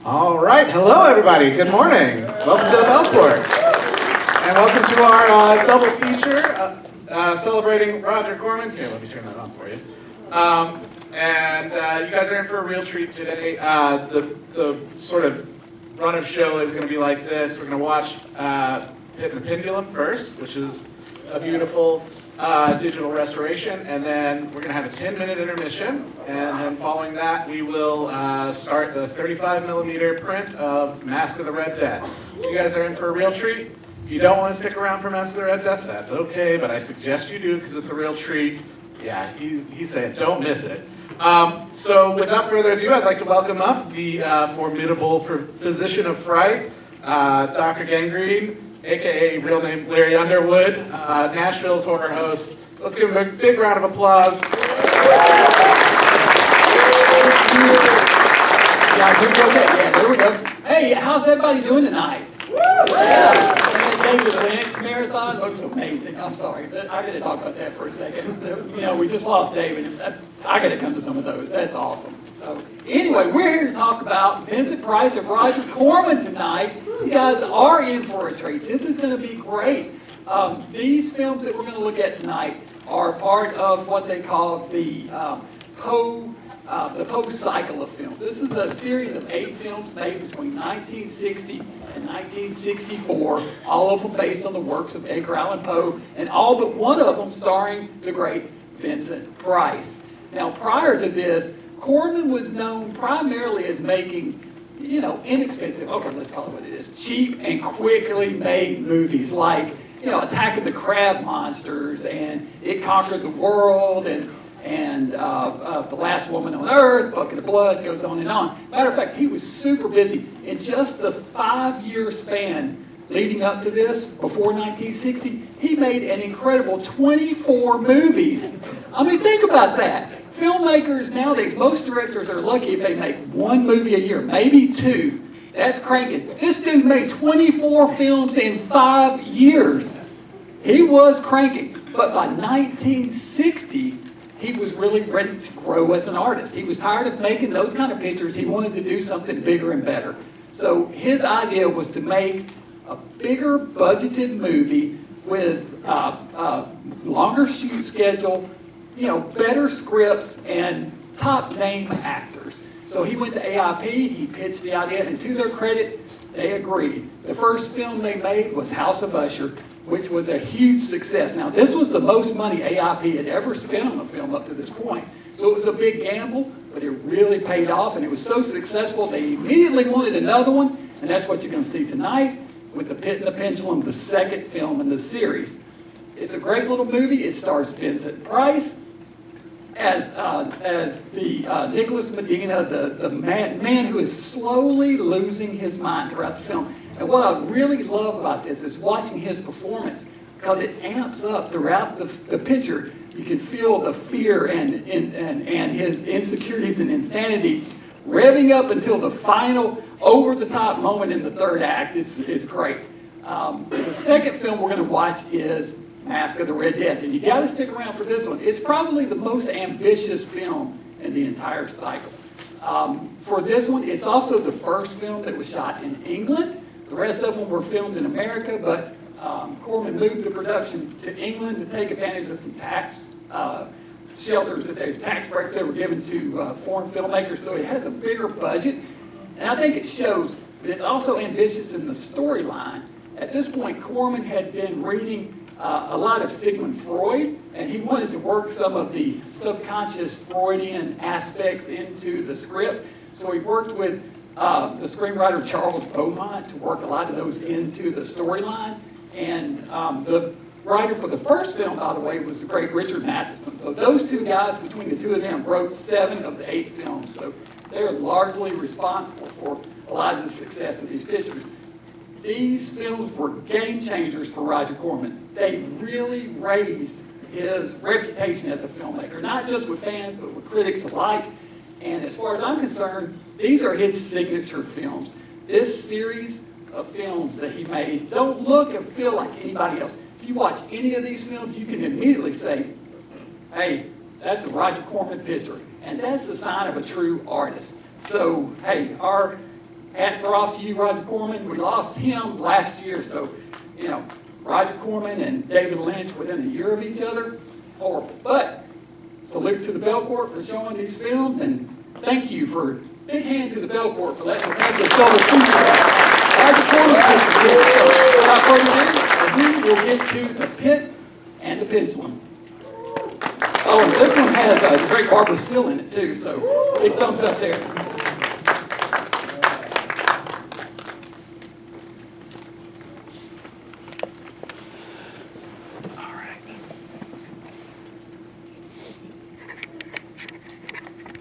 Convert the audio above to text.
All right, hello everybody, good morning. Welcome to the Belcourt. And welcome to our double feature celebrating Roger Corman. Here, let me turn that on for you. You guys are in for a real treat today. The sort of run of show is going to be like this. We're going to watch Hit the Pendulum first, which is a beautiful digital restoration, and then we're going to have a 10-minute intermission, and then following that we will start the 35mm print of Mask of the Red Death. So you guys are in for a real treat. If you don't want to stick around for Mask of the Red Death, that's okay, but I suggest you do because it's a real treat. Yeah, he's saying don't miss it. So without further ado, I'd like to welcome up the formidable physician of fright, Dr. Gangrene, aka real name Larry Underwood, Nashville's horror host. Let's give him a big round of applause. Yeah, there we go. Hey, how's everybody doing tonight? Yeah. David Lynch marathon looks amazing. I'm sorry, but I got to talk about that for a second. You know, we just lost David. I got to come to some of those. That's awesome. So anyway, we're here to talk about Vincent Price and Roger Corman tonight. You guys are in for a treat. This is going to be great. These films that we're going to look at tonight are part of what they call the Poe cycle of films. This is a series of 8 films made between 1960 and 1964, all of them based on the works of Edgar Allan Poe, and all but one of them starring the great Vincent Price. Now, prior to this, Corman was known primarily as making, inexpensive, okay, let's call it what it is, cheap and quickly made movies like, Attack of the Crab Monsters and It Conquered the World and The Last Woman on Earth, Bucket of Blood, goes on and on. Matter of fact, he was super busy. In just the 5-year span leading up to this, before 1960, he made an incredible 24 movies. I mean, think about that. Filmmakers nowadays, most directors are lucky if they make 1 movie a year, maybe 2. That's cranking. This dude made 24 films in 5 years. He was cranking. But by 1960, he was really ready to grow as an artist. He was tired of making those kind of pictures. He wanted to do something bigger and better. So his idea was to make a bigger budgeted movie with longer shoot schedule, better scripts, and top name actors. So he went to AIP, he pitched the idea, and to their credit, they agreed. The first film they made was House of Usher, which was a huge success. Now, this was the most money AIP had ever spent on a film up to this point. So it was a big gamble, but it really paid off, and it was so successful, they immediately wanted another one, and that's what you're going to see tonight with The Pit and the Pendulum, the second film in the series. It's a great little movie. It stars Vincent Price as the Nicholas Medina, the man who is slowly losing his mind throughout the film. And what I really love about this is watching his performance, because it amps up throughout the picture. You can feel the fear and his insecurities and insanity revving up until the final over-the-top moment in the third act. It's great. The second film we're going to watch is Mask of the Red Death, and you got to stick around for this one. It's probably the most ambitious film in the entire cycle. For this one, it's also the first film that was shot in England. The rest of them were filmed in America, but Corman moved the production to England to take advantage of some tax shelters, tax breaks that were given to foreign filmmakers, so it has a bigger budget. And I think it shows, but it's also ambitious in the storyline. At this point, Corman had been reading a lot of Sigmund Freud, and he wanted to work some of the subconscious Freudian aspects into the script. So he worked with the screenwriter Charles Beaumont to work a lot of those into the storyline. And the writer for the first film, by the way, was the great Richard Matheson. So those two guys, between the two of them, wrote 7 of the 8 films. So they're largely responsible for a lot of the success of these pictures. These films were game changers for Roger Corman. They really raised his reputation as a filmmaker, not just with fans, but with critics alike. And as far as I'm concerned, these are his signature films. This series of films that he made don't look and feel like anybody else. If you watch any of these films, you can immediately say, hey, that's a Roger Corman picture. And that's the sign of a true artist. So, hey, our hats are off to you, Roger Corman. We lost him last year, so, you know, Roger Corman and David Lynch within a year of each other, horrible. But salute to the Belcourt for showing these films, and thank you for, big hand to the Belcourt for letting us have this double feature. Roger Corman has to do it, so without further ado, we will get to the pit and the pendulum. Oh, and this one has Drake Barbara Steele in it too, so big thumbs up there.